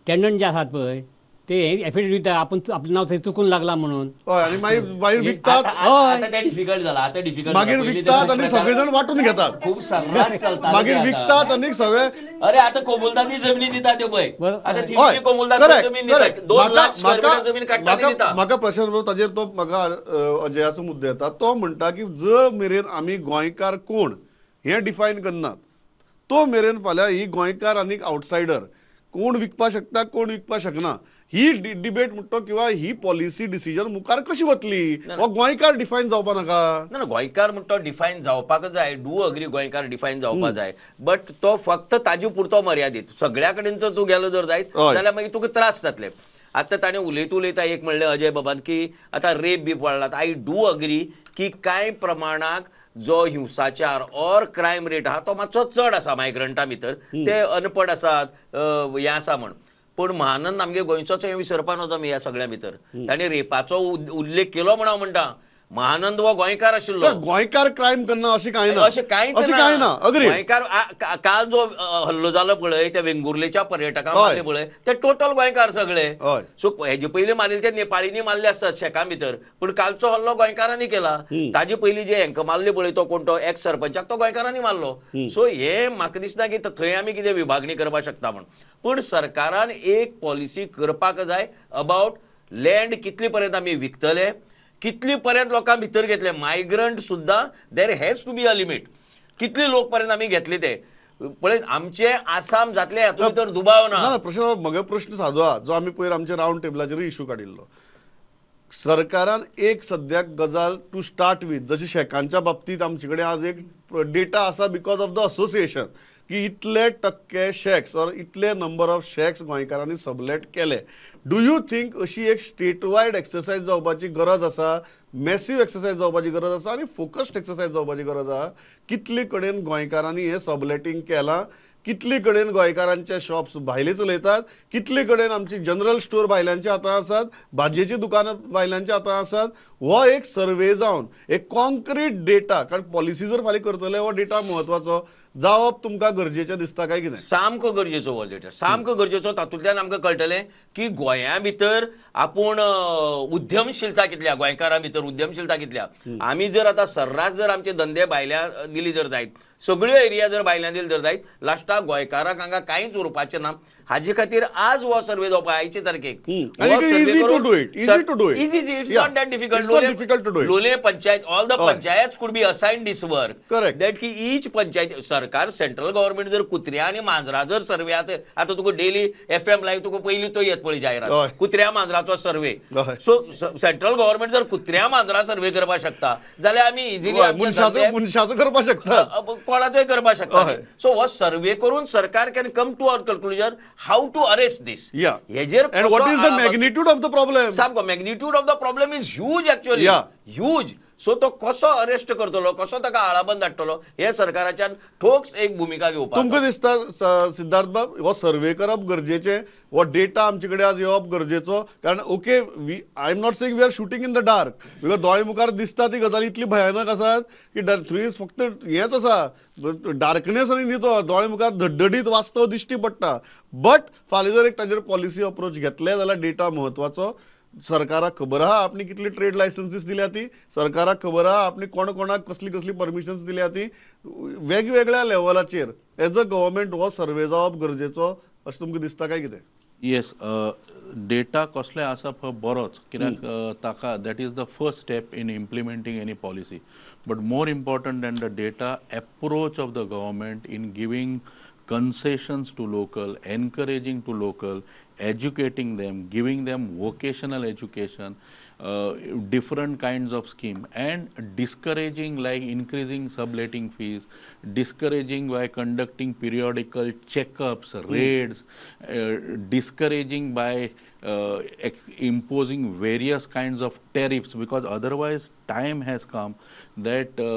टेनंट जे आसात पळय ते एफिडेविट दिता आपलें नांव थंय चुकून लागलां म्हणून. हय आनी मागीर विकतात. आतां तें डिफिकल्ट जालां. आतां डिफिकल्ट मागीर विकतात आनी सगळे जाण वांटून घेतात. खूब सर्रास चलता. मागीर विकतात आनी सगळे अरे आतां कोमुलदादी जमनी दिता त्यो पळय. आतां थिंची कोमुलदादी जमीन दिता 2 लाख स्क्वेअर मिटर जमीन काडटा दिता. म्हाका प्रशांत बाब ताजेर तो म्हाका अजयाचो मुद्दो येता. तो म्हणटा की जर मेरेन आमी गोंयकार कोण हें डिफायन करनात तो मेरेन फाल्यां ही गोंयकार आनी आउटसायडर कोण विकपाक शकता कोण विकपाक शकना ही डिबेट म्हणतो किंवा ही पॉलिसी डिसिजन मुखार कशी वतली. हो गोंयकार डिफायन जावपा नाका. ना गोंयकार म्हणतो डिफायन जावपाक जाय. डू अग्री गोंयकार डिफायन जावपाक जाय. बट तो फक्त ताजे पुरतो मर्यादीत. सगळ्या कडेन जर तूं गेलो जर जायत जाल्यार मागीर तुका त्रास जातले. आतां ताणें उलयता एक म्हणलें अजय बाबान की आतां रेप बी वाडलात. आय डू अग्री की कांय प्रमाणाक जो हिंसाचार ऑर क्रायम रेट आहा तो मातसो चड आसा मायग्रंटा भितर. ते अनपड आसात हें आसा म्हण. पण महानंद आमगे गोंयचोच हे विसरपा नव्हतो मी ह्या सगळ्या भितर. ताणें रेपाचो उल्लेख केलो म्हण हांव म्हणटा. महानंद हो गोंयकार आशिल्लो. गोंयकार क्रायम करना अशें कांय ना, अशें कांयच ना. गोंयकार काल जो हल्लो जालो पळय त्या वेंगुर्लेच्या पर्यटकांक मारले पळय ते टोटल गोंयकार सगळे. सो हेजे पयलीं मारले ते नेपाळींनी मारले आसतात शेकां भितर, पूण कालचो हल्लो गोंयकारांनी केला. ताजे पयलीं जे हेंका मारले पळय तो कोण तो एक्स सरपंचाक तो गोंयकारांनी मारलो. सो हे म्हाका दिसता की थंय आमी कितें विभागणी करपाक शकता म्हण. पूण सरकारान एक पॉलिसी करपाक जाय अबावट लँड कितले पर्यंत आमी विकतले, कितली पर्यंत लोकां भितर घेतले. मायग्रंट सुद्दां there has to be a limit. कितले लोक पर्यंत आमी घेतले ते पळय. आमचे आसाम जातले हातूंत भितर दुबाव ना. प्रश्न म्हजो प्रश्न सादो आहा जो आमी पयर आमच्या रावंड टेबलाचेर इशू काडिल्लो. सरकारान एक सद्याक गजाल टू स्टार्ट वीथ, जशें शेकांच्या बाबतींत आमचे कडेन आज एक डेटा आसा बिकॉज ऑफ द असोसिएशन की इतले टक्के शॅक्स ऑर इतले नंबर ऑफ शॅक्स गोंयकारांनी सबलेट केले. डू यू थिंक अशी एक स्टेट वायड एक्सरसाइज जावपाची गरज आसा, मॅसिव एक्सरसाइज जावपाची गरज आसा आणि फोकस्ड एक्सरसाइज जावपाची गरज आसा. कितले कडेन गोंयकारांनी हे सबलेटिंग केलां, कितले कडेन गोंयकारांचे शॉप्स भायले चलयतात, कितले कडेन आमची जनरल स्टोर भायल्यांच्या हातांत आसात, भाजयेची दुकानां भायल्यांच्या हातांत आसात. हो एक सर्वे जावन एक कॉन्क्रीट डेटा, कारण पॉलिसी जर फाल्यां करतले हो डेटा म्हत्वाचो जावप तुमकां गरजेचें दिसता काय कितें? सामको गरजेचो हो डेटा, सामको गरजेचो. तातूंतल्यान आमकां कळटलें की गोंया भितर आपूण उद्यमशीलता कितल्या, गोंयकारां भितर उद्यमशीलता कितल्या. आमी जर आतां सर्रास जर आमचे धंदे भायल्या दिली जर जायत, सगळ्यो एरिया जर भायल्यान दिली जर जायत, लास्टाक गोंयकाराक हांगा कांयच उरपाचें ना. हाजे खातीर आज हो सर्वे जावपा आयचे तारखेक Loliem panchayat, all the panchayat could be assigned this work that की ईच पंचायत सरकार सेंट्रल गव्हर्नमेंट जर कुत्र्या आनी मांजरा जर सर्वे आतां तुका डेली FM लायव्ह तुका पयलीं तो येत पळय जायरात कुत्र्या मांजराचो सर्वे. सो सेंट्रल गव्हर्नमेंट जर कुत्र्या मांजरा सर्वे करपाक शकता जाल्यार आमी इजिली मनशाचो करपाक शकता, कोणाचोय करपाक शकता. सो हो सर्वे करून सरकार can come to our conclusion how to arrest this. And what is the magnitude of the problem? Samko magnitude of the problem is huge actually. Huge. So तो कसो अरेस्ट करतलो, कसो ताका आळाबंद हाडटलो हे सरकाराच्यान ठोस एक भूमिका घेवपाक. तुमकां दिसता सिद्धार्थ बाब हो सर्वे करप गरजेचें, हो डेटा आमचे कडेन आज येवप गरजेचो? कारण okay I am not saying we are shooting in the dark, because दोळे मुखार दिसता ती गजाल इतली भयानक आसात की थंय फक्त हेच आसा डार्कनेस आनी न्ही तो दोळे मुखार धडधडीत वास्तव दिश्टी पडटा. बट फाल्यां जर एक ताजेर पॉलिसी अप्रोच घेतले जाल्यार डेटा म्हत्वाचो. सरकाराक खबर आहा आपणी कितली ट्रेड लायसन्सीस दिल्या ती, सरकाराक खबर आहा आपणी कोण कोणाक कसली कसली परमिशन्स दिल्या ती. वेगवेगळ्या लेवलाचेर एज अ गव्हर्नमेंट हो सर्वे जावप गरजेचो अशें तुमकां दिसता काय कितें? येस, डेटा कसले आसा पळय बरोच, कित्याक ताका that is the first step in implementing any policy. But more important than the data, approach of the government in giving concessions to local, encouraging to local, educating them, giving them vocational education, different kinds of scheme, and discouraging like increasing subletting fees, discouraging by conducting periodical checkups, raids, discouraging by imposing various kinds of tariffs, because otherwise time has come that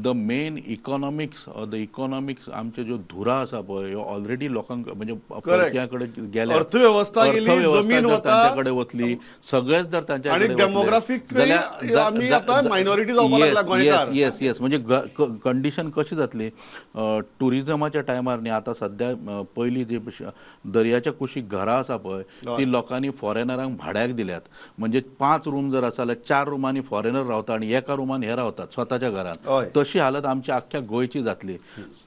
the main economics or the economics आमचे जो धुरा आसा पळय ह्यो ऑलरेडी लोकांक म्हणजे परक्याकडे गेल्या, अर्थव्यवस्था गेली, जमीन तांच्याकडे वतली, सगळेच जर तांच्याकडे डेमोग्राफिक आमी आता मायनॉरिटी जावपाक लागला गोंयकार. येस येस, म्हणजे कंडिशन कशी जातली टुरिजमाच्या टायमार न्ही. आतां सद्या पयलीं जी दर्याच्या कुशीक घरां आसा पळय ती लोकांनी फॉरेनरांक भाड्याक दिल्यात. म्हणजे 5 रूम जर आसा जाल्यार 4 रूमांनी फॉरेनर रावता आनी एका रूमान हे रावतात स्वताच्या घरांत. तशी हालत आमच्या आख्ख्या गोंयची जातली.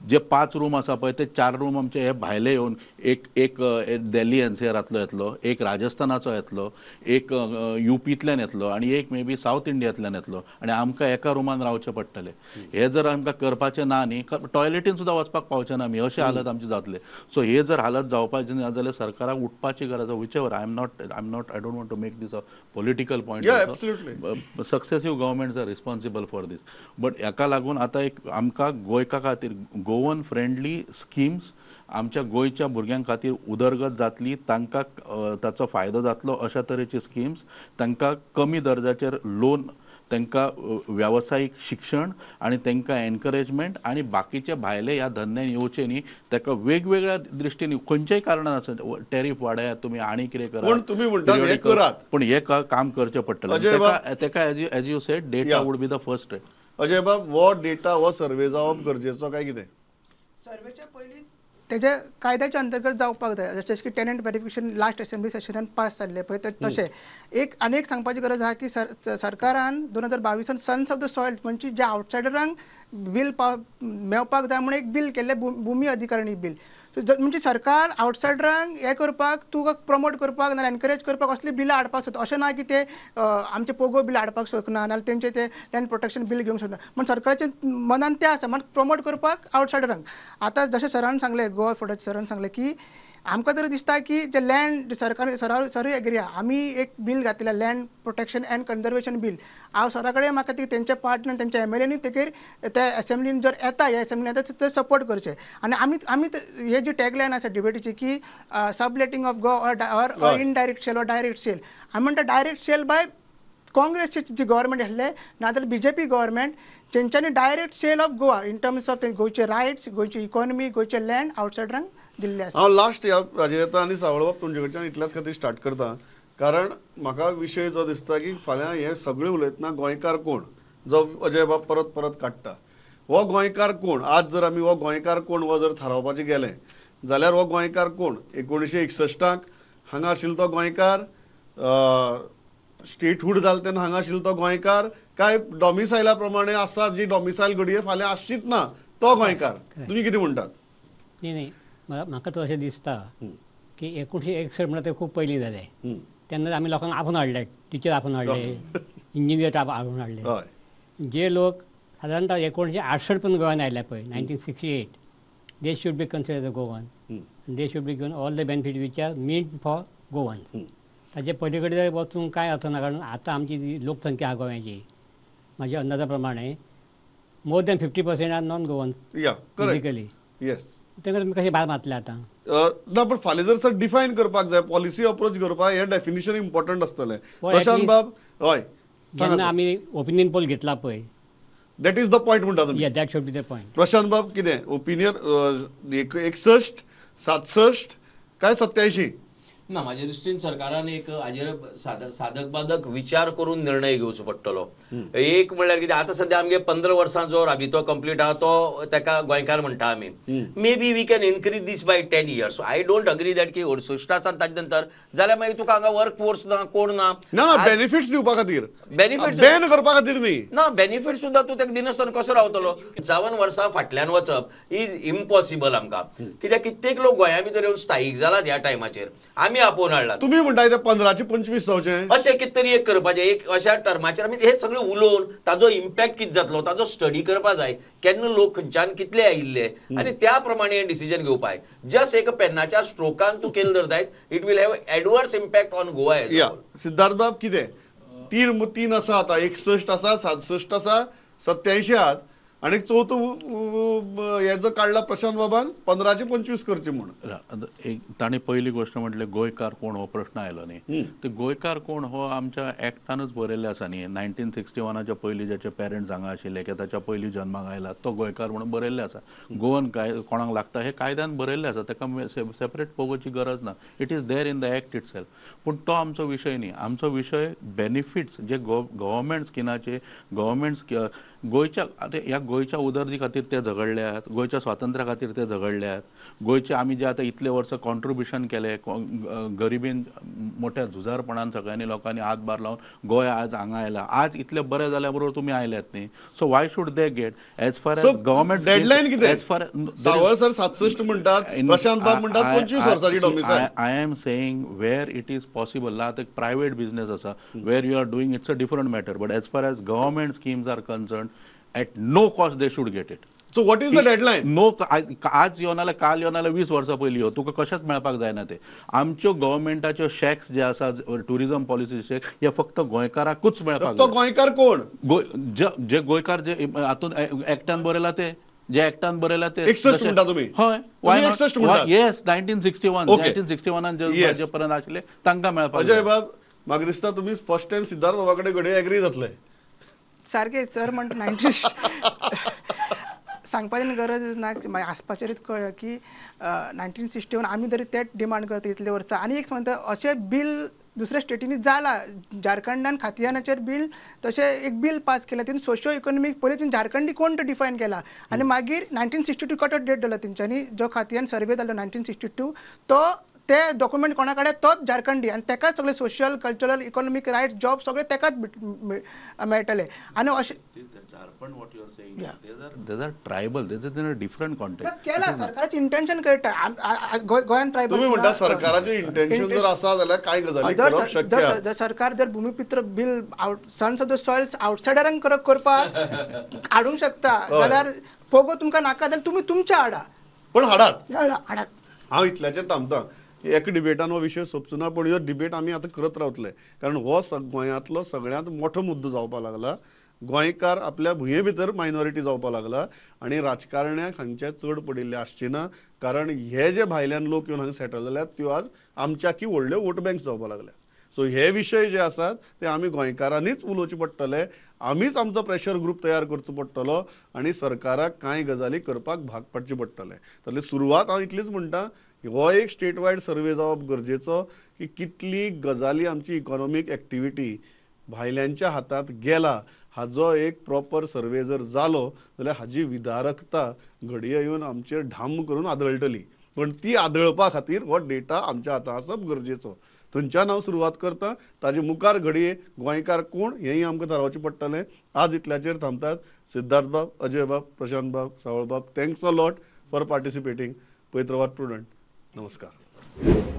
जे 5 रूम आसा पळय ते 4 रूम आमचे हे भायले येवन एक दिल्ली एनसीआरांतलो येतलो, एक राजस्थानाचो येतलो, एक UPंतल्यान येतलो आनी एक मे बी सावथ इंडियांतल्यान येतलो आनी आमकां एका रूमान रावचें पडटलें. हे जर आमकां करपाचें ना न्ही, टॉयलेटीन सुद्दां वचपाक पावचें ना आमी, अशें हालत आमची जातले. सो हे जर हालत जावपाचें ना जाल्यार सरकाराक उठपाची गरज. Whichever I don't want to make this a political point. Successive governments are responsible for this. But हेका लागून आता एक आमकां गोंयका खातीर गोवन फ्रेंडली स्किम्स आमच्या गोंयच्या भुरग्यां खातीर उदरगत जातली, तांकां ताचो फायदो जातलो अशा तरेची स्किम्स, तांकां कमी दर्जाचेर लोन तांकां व्यावसायिक शिक्षण आनी तांकां एनकरेजमेंट आनी बाकीचे भायले ह्या धंद्यान येवचे न्ही ताका वेगवेगळ्या दृश्टीन खंयचेय कारणान आसत टॅरिफ वाडयात तुमी आनी कितें करात पण तुम्ही म्हणटात हें करात पण हे काम करचें पडटलें ताका as you said data would be the first. Ajay बाब हो डेटा हो सर्वे जावप गरजेचो काय कितें? सर्वेच्या पयलीं तेजे कायद्याच्या अंतर्गत जावपाक जाय जशें की टेनंट व्हेरिफिकेशन लास्ट असेंब्ली सेशनान पास जाल्ले पळय तशें एक सांगपाची गरज आहा की सरकारान 2022 सन्स ऑफ द सॉयल म्हणजे ज्या आउटसायडरांक बील मेळपाक जाय म्हणून एक बील केल्लें भुमी अधिकारिणी बील. म्हणजे सरकार आउटसायडरांक हे करपाक तुका प्रमोट करपाक ना एनकरेज करपाक असली बिलां हाडपाक सोदता. अशें ना की ते आमचे पोगो बिल हाडपाक शकना नाल्यार तेंचे ते लँड प्रोटेक्शन बील घेवंक शकना पण सरकाराच्या मनान तें आसा म्हणजे प्रमोट करपाक आउटसायडरांक. आतां जशें सरान सांगलें गोवा फुडाच्या सरान सांगलें की आमकां तरी दिसता की जे लँड सरकार सरूय एग्री आहा आमी एक बील घातलें land protection end conservation bill. हांव सरा कडेन म्हाका ती तेंच्या पार्टनर तेंच्या एमएलएनी तेजेर त्या असेंब्लीन जर येता ह्या असेंब्लीन येता ते सपोर्ट करचे. आनी आमी हे जी टॅगलायन आसा डिबेटीची की subletting of Goa or indirect sale or direct sale आमी म्हणटा डायरेक्ट सेल बाय काँग्रेसची जी गव्हर्मेंट आसले नाजाल्यार बीजेपी गव्हर्मेंट तेंच्यांनी direct sale of Goa in terms of गोंयचे रायट्स गोंयची इकॉनॉमी गोंयचे लँड आउटसायडरांक दिल्ले आसा. हांव लास्ट हाजे येता आनी सावळ बाब तुमचे कडच्यान इतल्याच खातीर स्टार्ट करता कारण म्हाका विशय जो दिसता की फाल्यां हे सगळे उलयतना गोंयकार कोण जो अजय बाब परत परत काडटा हो गोंयकार कोण. आज जर आमी हो गोंयकार कोण हो जर थारावपाचें गेलें जाल्यार हो गोंयकार कोण 1961 हांगा आशिल्लो तो गोंयकार स्टेटहूड जालें तेन्ना हांगा आशिल्लो तो गोंयकार काय डॉमिसायला प्रमाणे आसा जी डॉमिसायल घडये फाल्यां आसचीच ना तो गोंयकार. तुमी कितें म्हणटात? नाही म्हाका तो अशें दिसता की 1961 म्हणल्यार ते खूब पयलीं जालें तेन्ना आमी लोकांक आपूण हाडले टिचर आपूण हाडले इंजिनियर आपूण हाडले. जे लोक साधारणतः 1968 पण गोंयान आयले पळय 1968 they should be consider the Goan they should be given all the benefit which are mean for Goan. ताचे पयलीं कडेन वचूंक कांय अर्थ ना कारण आतां आमची जी लोकसंख्या आहा गोंयाची म्हाज्या अंदाजा प्रमाणे more than 50% are non Goan physically. तेंका तुमी कशें भायर मारतले आतां ना पण फाल्यां जर सर डिफायन करपाक जाय पॉलिसी अप्रोच करपाक हें डेफिनेशन इम्पॉर्टंट आसतलें. प्रशांत बाब हय जेन्ना आमी ओपिनियन पोल घेतला पळय दॅट इज द पॉयंट म्हणटा तुमी. That should be the point. Prashant बाब कितें ओपिनियन 61 67 काय 87? ना म्हाज्या दृश्टीन सरकारान एक हाजेर साधक बाधक विचार करून निर्णय घेवचो पडटलो. एक म्हणल्यार कितें आतां सद्या आमगे 15 वर्सां जो राबितो कंप्लीट आहा तो ताका गोंयकार म्हणटा आमी. May be we can increase this by 10 years. I don't agree that की 68 आसा ताजे नंतर जाल्यार मागीर तुका हांगा वर्क फोर्स ना कोण ना बेनिफिट्स दिवपा खातीर बेनिफिट्स बॅन करपा खातीर न्ही ना बेनिफिट सुद्दां तूं ताका दिनासतना कसो रावतलो. 55 वर्सां फाटल्यान वचप इज इम्पॉसिबल आमकां कित्याक कित्येक लोक गोंया भितर येवन स्थायीक जालात ह्या टायमाचेर आमी आपोवन हाडला. तुम्ही म्हणटाय ते 15 चे 25 जावचें अशें कितें तरी एक करपाचें एक अशा टर्माचेर आमी हे सगळें उलोवन ताजो इम्पॅक्ट कितें जातलो ताजो स्टडी करपा जाय केन्ना लोक खंयच्यान कितले आयिल्ले आनी त्या प्रमाणे डिसिजन घेवपाक जाय. जस्ट एक पेनाच्या स्ट्रोकान तूं केलें जायत it will have adverse impact on Goa. Siddharth बाब कितें तीन आसा आतां 61 आसा 67 आसा 87 आहात आणि चौथो हेजो काढला प्रशांत बाबान 15 चे 25 करचे म्हणून. ताणी पहिली गोष्ट म्हटले गोंयकार कोण हो प्रश्न आयलो न्ही. ते गोंयकार कोण हो आमच्या एक्टानूच बरयल्ले आसा न्ही. 1961च्या पयलीं जाचे पेरंट्स हांगा आशिल्ले किंवा ताच्या पयलीं जन्माक आयला तो गोंयकार म्हणून बरयल्ले आसा. गोवन कोणाक लागता हे कायद्यान बरयल्ले आसा ताका सेपरेट पोवपाची गरज ना. It is there in the act it self. पूण तो आमचो विशय न्ही. आमचो विशय बेनिफिट्स जे गव्हर्मेंट स्किनाचे गव्हर्मेंट गोंयच्या ह्या गोंयच्या उदरती खातीर ते झगडल्यात गोंयच्या स्वातंत्र्या खातीर ते झगडल्यात गोंयचे आमी जे आतां इतले वर्सां कॉन्ट्रिब्युशन केलें गरिबीन मोठ्या झुजारपणान सगळ्यांनी लोकांनी हातभार लावन गोंय आज हांगा आयला. आज इतले बरें जाल्या बरोबर तुमी आयल्यात न्ही. So Y should they get as far as government deadline कितें एज फार सावळ सर 67 म्हणटात प्रशांत बाब म्हणटात 25 वर्सांची domicile. I am saying where it is possible ना आतां प्रायवेट बिझनेस आसा where you are doing it's a different matter but as far as government schemes are concern at no cost they should get it. So what is the deadline? No आज येवन आल्या काल येवन आल्या 20 वर्सां पयलीं हो तुका कशेंच मेळपाक जायना ते. आमच्यो गव्हर्मेंटाच्यो शॅक्स जे आसा टुरिजम पॉलिसी शॅक हे फक्त गोंयकाराकूच मेळपाक तो गोंयकार कोण जे गोंयकार जे हातून एक्टान बरयला ते जे एक्टान बरयला ते 61 म्हणटा तुमी. हय वाय 61 म्हणटा. येस 1961 जे पर्यंत आशिल्ले तांकां मेळपाक. अजय बाब म्हाका दिसता तुमी फर्स्ट टायम सिद्धार्थ बाबा कडेन घडये एग्री जातले सारकें सर म्हणटा 1960 सांगपाची गरज ना, आसपाचेरच कळ्ळें की 1961 आमी तरी तेच डिमांड करता इतले वर्सां. आनी एक सांगता अशें बिल दुसऱ्या स्टेटींनी जाला, झारखंडान खात्यानाचेर बिल तशें एक बिल पास केला, तितून सोशियो इकॉनॉमीक पयलीं झारखंडी कोण तो डिफायन केला. आनी मागीर 1962 कट ऑफ डेट जालो तेंच्यांनी, जो खात्यान सर्वे जालो 1962 तो ते डॉक्युमेंट कोणा कडेन तोच झारखंडी, आनी तेकाच सगळे social cultural economic rights job सगळे तेकाच मेळटले. आनी अशें Jharkhand what you are saying these are tribal, these are different context. केला सरकाराचे इंटेन्शन कळटा. गोंयान ट्रायबल तुम्ही म्हणता सरकाराचे इंटेन्शन जर आसा जाल्यार काय गजाली करप शक्य. जर सरकार जर भूमिपुत्र bill sons of the soils आउटसायडरांक करपाक हाडूंक शकता जाल्यार पोगो तुमकां नाका जाल्यार तुमी तुमच्या हाडा, पण हाडात. हाडात. हांव इतल्याचेर थांबता. एका डिबेटान हो विशय सोंपचो पण ह्यो डिबेट आमी आतां करत रावतले, कारण हो गोंयांतलो सगळ्यांत मोठो मुद्दो जावपाक लागला. गोंयकार आपल्या भुंये भितर मायनॉरिटी जावपाक लागला आनी राजकारण्यांक हांचे चड पडिल्ले आसचे ना, कारण हे जे भायल्यान लोक येवन हांगा सेटल जाल्यात त्यो आज आमच्या की व्हडल्यो वोट बँक्स जावपाक लागल्यात. सो हे विशय जे आसात ते आमी गोंयकारांनीच उलोवचे पडटले, आमीच आमचो प्रेशर ग्रूप तयार करचो पडटलो आनी सरकाराक कांय गजाली करपाक भाग पडचे पडटले. तातली सुरवात हांव इतलीच म्हणटा, हो एक स्टेट वायड सर्वे जावप गरजेचो की कितली गजाली आमची इकॉनॉमीक एक्टिविटी भायल्यांच्या हातांत गेला हाजो एक प्रॉपर सर्वे जर जालो जाल्यार हाजी विदारकता घडये येवन आमचेर ढाम करून आदळटली. पण ती आदळपा खातीर हो डेटा आमच्या हातांत आसप गरजेचो. थंयच्यान हांव सुरवात करता. ताजे मुखार घडये गोंयकार कोण हेंय आमकां थारावचें पडटलें. आज इतल्याचेर थांबतात. सिद्धार्थ बाब, अजय बाब, प्रशांत बाब, सावळ बाब, थँक्स अ लॉट फॉर पार्टिसिपेटींग. पळयत रावात प्रुडंट. नमस्कार.